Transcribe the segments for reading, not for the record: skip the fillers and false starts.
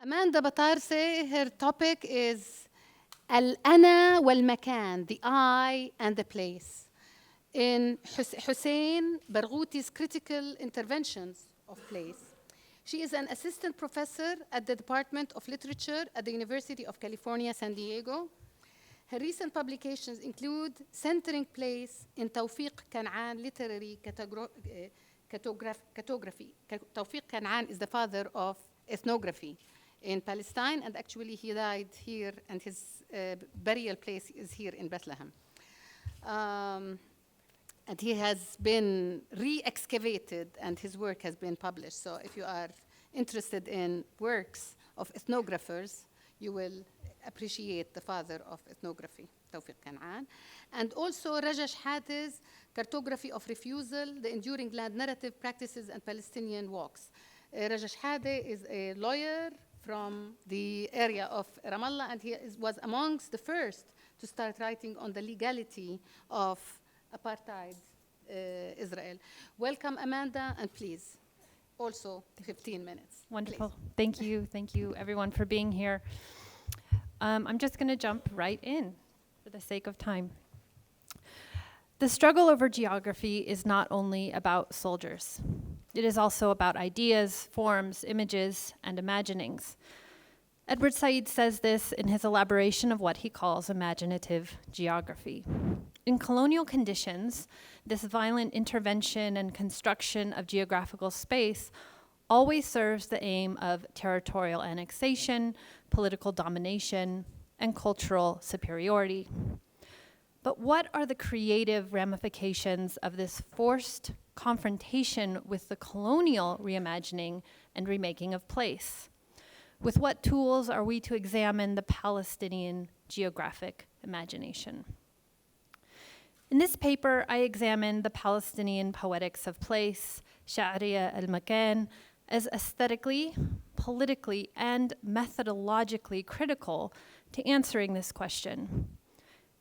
Amanda Batarseh, her topic is al-ana wal-makan, the I and the place. In Hussein Barghouti's critical interventions of place. She is an assistant professor at the Department of Literature at the University of California, San Diego. Her recent publications include Centering Place in Tawfiq Kan'an Literary Cartography. Tawfiq Kan'an is the father of ethnography in Palestine, and actually he died here, and his burial place is here in Bethlehem. And he has been re-excavated, and his work has been published. So if you are interested in works of ethnographers, you will appreciate the father of ethnography, Tawfiq Kan'an. And also Raja Shhade's Cartography of Refusal, the Enduring Land Narrative Practices and Palestinian Walks. Raja Shhade is a lawyer from the area of Ramallah, and he was amongst the first to start writing on the legality of apartheid Israel. Welcome, Amanda, and please, also 15 minutes. Wonderful. Please. Thank you, everyone, for being here. I'm just going to jump right in for the sake of time. The struggle over geography is not only about soldiers. It is also about ideas, forms, images, and imaginings. Edward Said says this in his elaboration of what he calls imaginative geography. In colonial conditions, this violent intervention and construction of geographical space always serves the aim of territorial annexation, political domination, and cultural superiority. But what are the creative ramifications of this forced confrontation with the colonial reimagining and remaking of place? With what tools are we to examine the Palestinian geographic imagination? In this paper, I examine the Palestinian poetics of place, Sha'riya al-Makan, as aesthetically, politically, and methodologically critical to answering this question.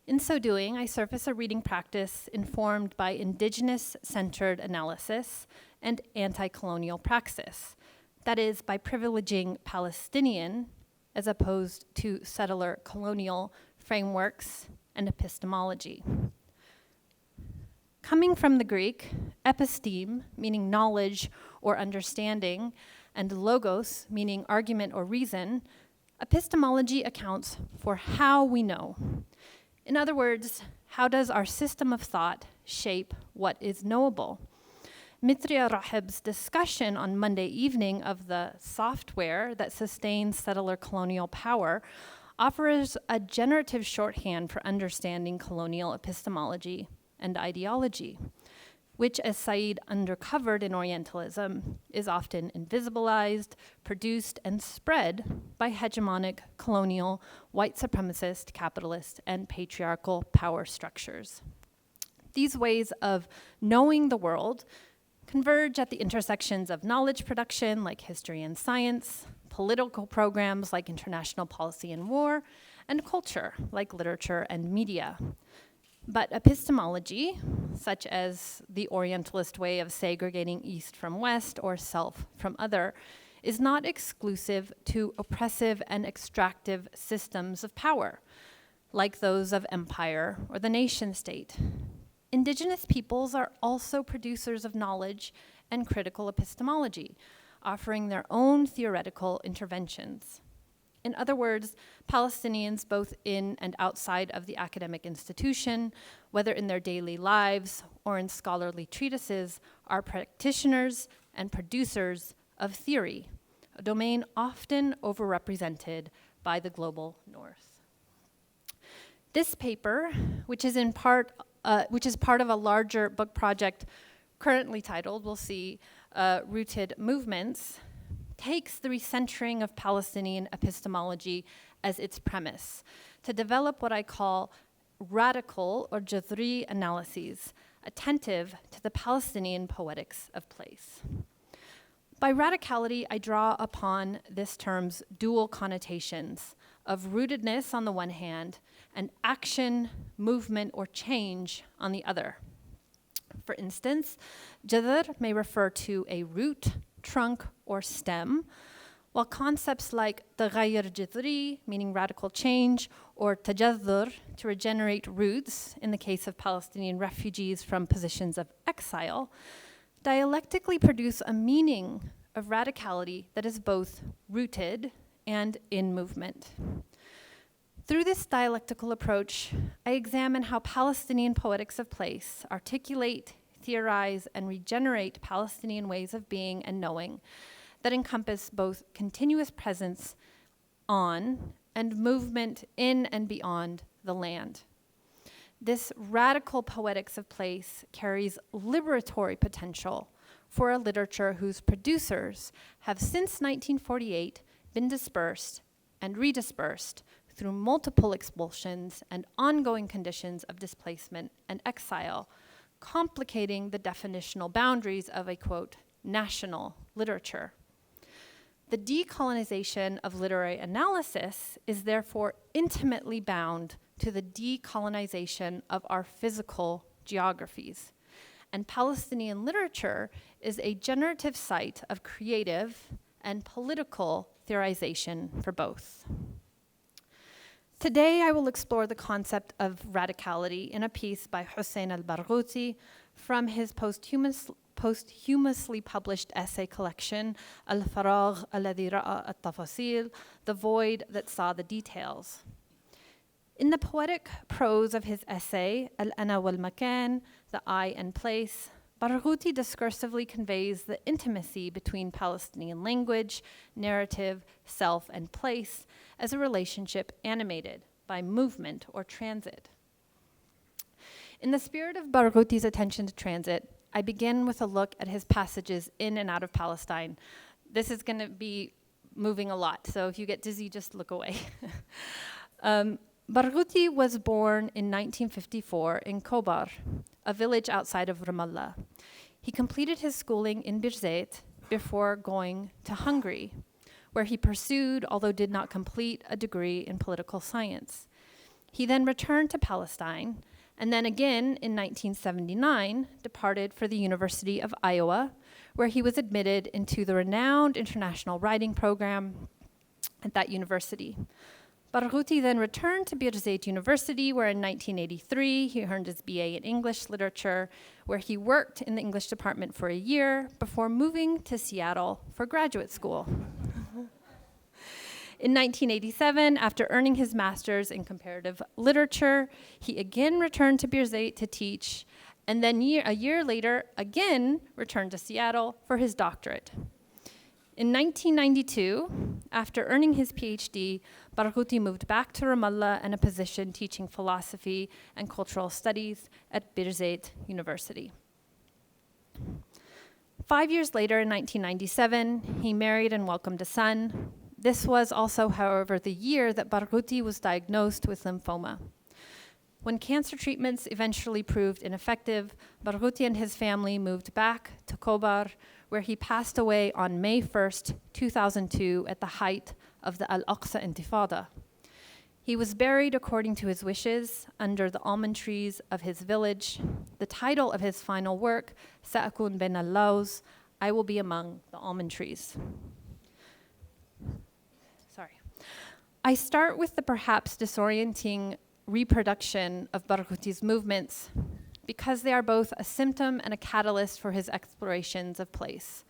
In so doing, I surface a reading practice informed by indigenous-centered analysis and anti-colonial praxis. That is, by privileging Palestinian as opposed to settler colonial frameworks and epistemology. Coming from the Greek, episteme, meaning knowledge or understanding, and logos, meaning argument or reason, epistemology accounts for how we know. In other words, how does our system of thought shape what is knowable? Mitria Raheb's discussion on Monday evening of the software that sustains settler colonial power offers a generative shorthand for understanding colonial epistemology and ideology, which, as Said undercovered in Orientalism, is often invisibilized, produced, and spread by hegemonic, colonial, white supremacist, capitalist, and patriarchal power structures. These ways of knowing the world converge at the intersections of knowledge production, like history and science, political programs like international policy and war, and culture, like literature and media. But epistemology, such as the Orientalist way of segregating East from West or self from other, is not exclusive to oppressive and extractive systems of power, like those of empire or the nation state. Indigenous peoples are also producers of knowledge and critical epistemology, offering their own theoretical interventions. In other words, Palestinians, both in and outside of the academic institution, whether in their daily lives or in scholarly treatises, are practitioners and producers of theory, a domain often overrepresented by the global North. This paper, which is part of a larger book project currently titled, we'll see, Rooted Movements, takes the recentering of Palestinian epistemology as its premise to develop what I call radical or jadri analyses, attentive to the Palestinian poetics of place. By radicality, I draw upon this term's dual connotations of rootedness on the one hand and action, movement, or change on the other. For instance, jadr may refer to a root, trunk, or stem, while concepts like تغير جذري, meaning radical change, or تجذر, to regenerate roots, in the case of Palestinian refugees from positions of exile, dialectically produce a meaning of radicality that is both rooted and in movement. Through this dialectical approach, I examine how Palestinian poetics of place articulate, theorize, and regenerate Palestinian ways of being and knowing that encompass both continuous presence on and movement in and beyond the land. This radical poetics of place carries liberatory potential for a literature whose producers have since 1948 been dispersed and redispersed through multiple expulsions and ongoing conditions of displacement and exile, complicating the definitional boundaries of a, quote, national literature. The decolonization of literary analysis is therefore intimately bound to the decolonization of our physical geographies. And Palestinian literature is a generative site of creative and political theorization for both. Today, I will explore the concept of radicality in a piece by Hussein al-Barghouti from his posthumously published essay collection, Al-Faragh alladhi ra'a at-tafasil, The Void That Saw the Details. In the poetic prose of his essay, Al-Ana wal-Makan, The I and Place, Barghouti discursively conveys the intimacy between Palestinian language, narrative, self, and place as a relationship animated by movement or transit. In the spirit of Barghouti's attention to transit, I begin with a look at his passages in and out of Palestine. This is going to be moving a lot, so if you get dizzy, just look away. Barghouti was born in 1954 in Khobar, a village outside of Ramallah. He completed his schooling in Birzeit before going to Hungary, where he pursued, although did not complete, a degree in political science. He then returned to Palestine, and then again in 1979 departed for the University of Iowa, where he was admitted into the renowned international writing program at that university. Barghouti then returned to Birzeit University, where in 1983 he earned his BA in English literature, where he worked in the English department for a year before moving to Seattle for graduate school. In 1987, after earning his master's in comparative literature, he again returned to Birzeit to teach, and then a year later, again returned to Seattle for his doctorate. In 1992, after earning his PhD, Barghouti moved back to Ramallah and a position teaching philosophy and cultural studies at Birzeit University. 5 years later, in 1997, he married and welcomed a son. This was also, however, the year that Barghouti was diagnosed with lymphoma. When cancer treatments eventually proved ineffective, Barghouti and his family moved back to Khobar, where he passed away on May 1st, 2002, at the height of the Al-Aqsa Intifada. He was buried according to his wishes under the almond trees of his village. The title of his final work, Sa'akun bin al-Laws, I will be among the almond trees. I start with the perhaps disorienting reproduction of Barghouti's movements because they are both a symptom and a catalyst for his explorations of place.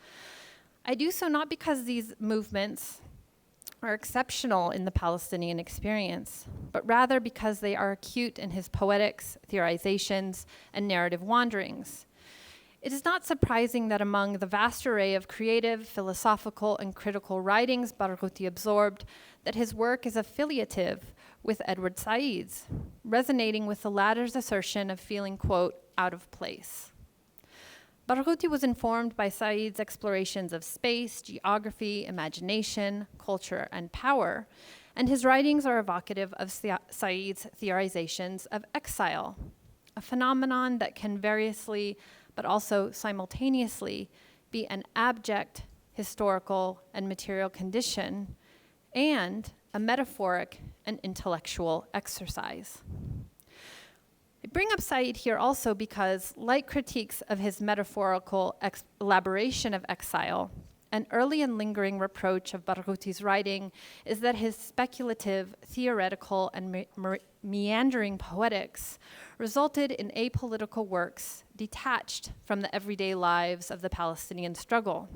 I do so not because these movements are exceptional in the Palestinian experience, but rather because they are acute in his poetics, theorizations, and narrative wanderings. It is not surprising that among the vast array of creative, philosophical, and critical writings Barghouti absorbed, that his work is affiliative with Edward Said's, resonating with the latter's assertion of feeling, quote, out of place. Barghouti was informed by Said's explorations of space, geography, imagination, culture, and power, and his writings are evocative of Said's theorizations of exile, a phenomenon that can variously, but also simultaneously, be an abject, historical, and material condition, and a metaphoric and intellectual exercise. I bring up Said here also because, like critiques of his metaphorical elaboration of exile, An early and lingering reproach of Barghouti's writing is that his speculative, theoretical, and meandering poetics resulted in apolitical works detached from the everyday lives of the Palestinian struggle.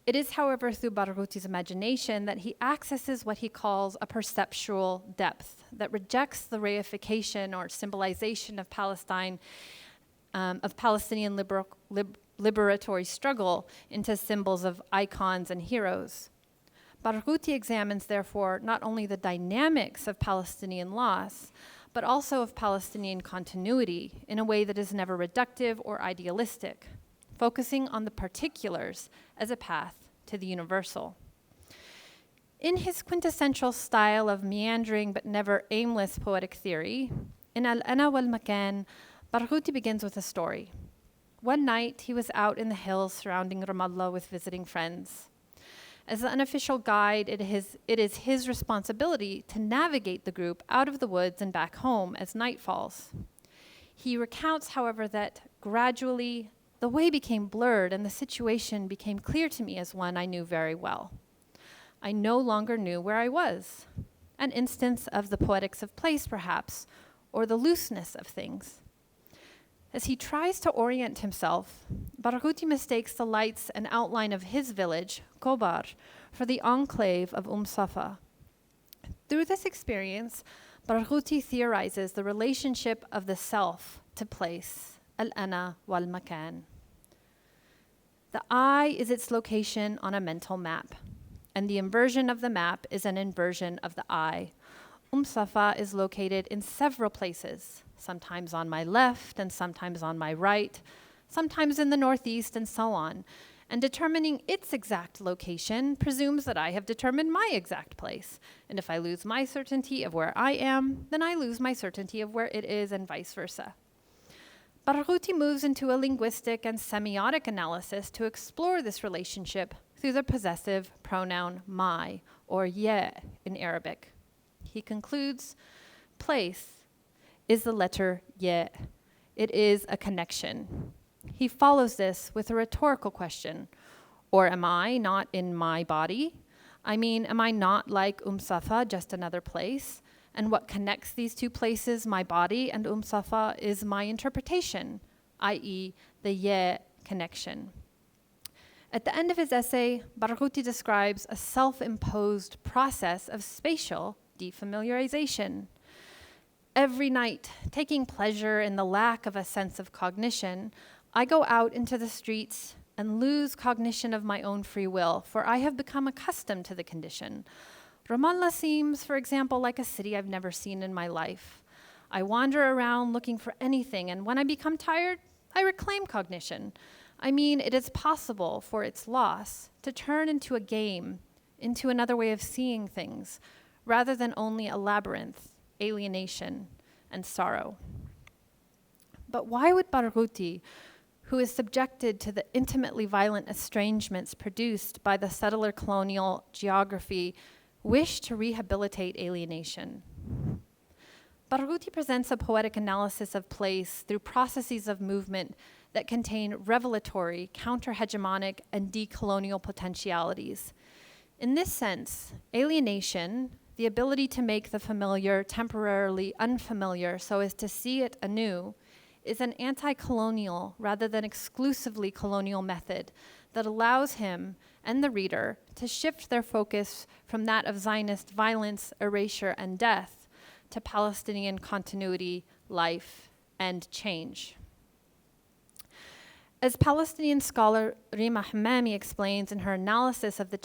It is, however, through Barghouti's imagination that he accesses what he calls a perceptual depth that rejects the reification or symbolization of Palestine, of Palestinian liberatory struggle into symbols of icons and heroes. Barghouti examines, therefore, not only the dynamics of Palestinian loss, but also of Palestinian continuity in a way that is never reductive or idealistic, focusing on the particulars as a path to the universal. In his quintessential style of meandering but never aimless poetic theory, in wal-Makan, Barghouti begins with a story. One night, he was out in the hills surrounding Ramallah with visiting friends. As the unofficial guide, it is his responsibility to navigate the group out of the woods and back home as night falls. He recounts, however, that gradually the way became blurred and the situation became clear to me as one I knew very well. I no longer knew where I was, an instance of the poetics of place, perhaps, or the looseness of things. As he tries to orient himself, Barghouti mistakes the lights and outline of his village, Kobar, for the enclave of Safa. Through this experience, Barghouti theorizes the relationship of the self to place, al-ana wal-makan. The I is its location on a mental map, and the inversion of the map is an inversion of the I. Safa is located in several places, sometimes on my left and sometimes on my right, sometimes in the northeast and so on. And determining its exact location presumes that I have determined my exact place. And if I lose my certainty of where I am, then I lose my certainty of where it is and vice versa. Barghouti moves into a linguistic and semiotic analysis to explore this relationship through the possessive pronoun my, or ye in Arabic. He concludes, place is the letter ye. It is a connection. He follows this with a rhetorical question. Or am I not in my body? I mean, am I not like Safa, just another place? And what connects these two places, my body and Safa, is my interpretation, i.e. the ye connection. At the end of his essay, Barghouti describes a self-imposed process of spatial defamiliarization. Every night, taking pleasure in the lack of a sense of cognition, I go out into the streets and lose cognition of my own free will, for I have become accustomed to the condition. Ramallah seems, for example, like a city I've never seen in my life. I wander around looking for anything, and when I become tired, I reclaim cognition. I mean, it is possible for its loss to turn into a game, into another way of seeing things, rather than only a labyrinth, alienation, and sorrow. But why would Barghouti, who is subjected to the intimately violent estrangements produced by the settler colonial geography, wish to rehabilitate alienation? Barghouti presents a poetic analysis of place through processes of movement that contain revelatory, counter-hegemonic, and decolonial potentialities. In this sense, alienation, the ability to make the familiar temporarily unfamiliar so as to see it anew, is an anti-colonial rather than exclusively colonial method that allows him and the reader to shift their focus from that of Zionist violence, erasure, and death to Palestinian continuity, life, and change. As Palestinian scholar Rima Hammami explains in her analysis of the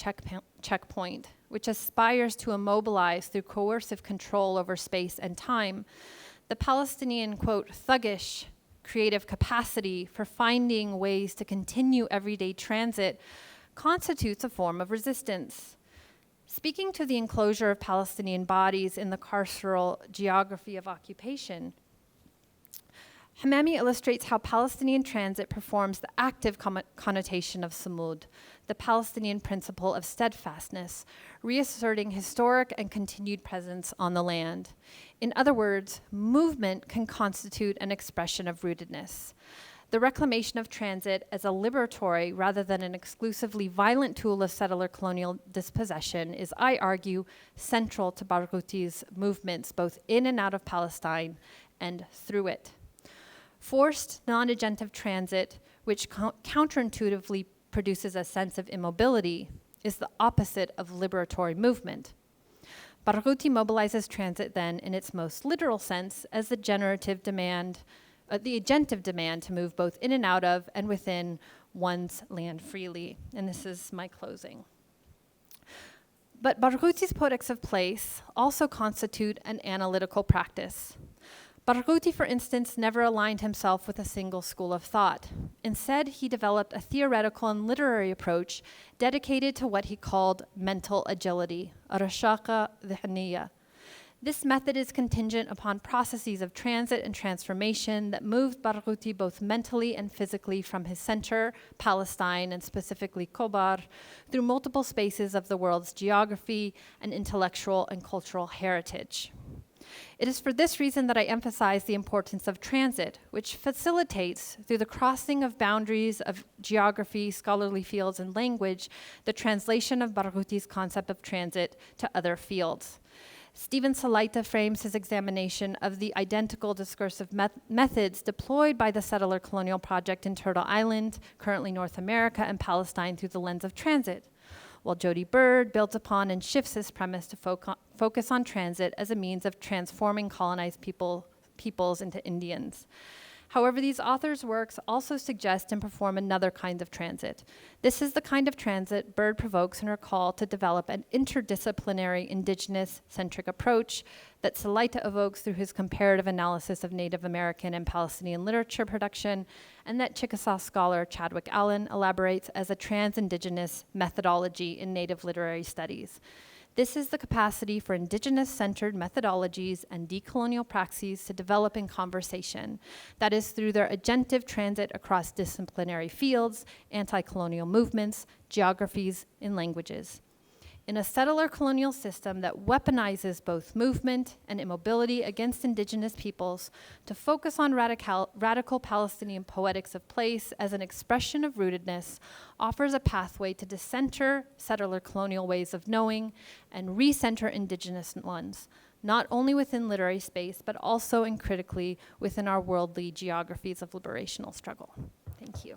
checkpoint, which aspires to immobilize through coercive control over space and time, the Palestinian, quote, thuggish creative capacity for finding ways to continue everyday transit constitutes a form of resistance. Speaking to the enclosure of Palestinian bodies in the carceral geography of occupation, Hammami illustrates how Palestinian transit performs the active connotation of sumud, the Palestinian principle of steadfastness, reasserting historic and continued presence on the land. In other words, movement can constitute an expression of rootedness. the reclamation of transit as a liberatory rather than an exclusively violent tool of settler colonial dispossession is, I argue, central to Barghouti's movements both in and out of Palestine and through it. Forced non-agentive transit, which counterintuitively produces a sense of immobility, is the opposite of liberatory movement. Barghouti mobilizes transit then in its most literal sense as the agentive demand to move both in and out of and within one's land freely. And this is my closing. But Barghouti's poetics of place also constitute an analytical practice. Barghouti, for instance, never aligned himself with a single school of thought. Instead, he developed a theoretical and literary approach dedicated to what he called mental agility, arashaka dhihniya. This method is contingent upon processes of transit and transformation that moved Barghouti both mentally and physically from his center, Palestine, and specifically Kobar, through multiple spaces of the world's geography and intellectual and cultural heritage. It is for this reason that I emphasize the importance of transit, which facilitates, through the crossing of boundaries of geography, scholarly fields, and language, the translation of Barghouti's concept of transit to other fields. Stephen Salaita frames his examination of the identical discursive methods deployed by the settler colonial project in Turtle Island, currently North America, and Palestine through the lens of transit, while Jody Bird builds upon and shifts his premise to focus on transit as a means of transforming colonized peoples into Indians. However, these authors' works also suggest and perform another kind of transit. This is the kind of transit Bird provokes in her call to develop an interdisciplinary indigenous-centric approach that Salaita evokes through his comparative analysis of Native American and Palestinian literature production, and that Chickasaw scholar Chadwick Allen elaborates as a trans-indigenous methodology in Native literary studies. This is the capacity for indigenous-centered methodologies and decolonial praxis to develop in conversation, that is through their agentive transit across disciplinary fields, anti-colonial movements, geographies, and languages. In a settler colonial system that weaponizes both movement and immobility against indigenous peoples to focus on radical Palestinian poetics of place as an expression of rootedness offers a pathway to decenter settler colonial ways of knowing and recenter indigenous ones, not only within literary space, but also and critically within our worldly geographies of liberational struggle. Thank you.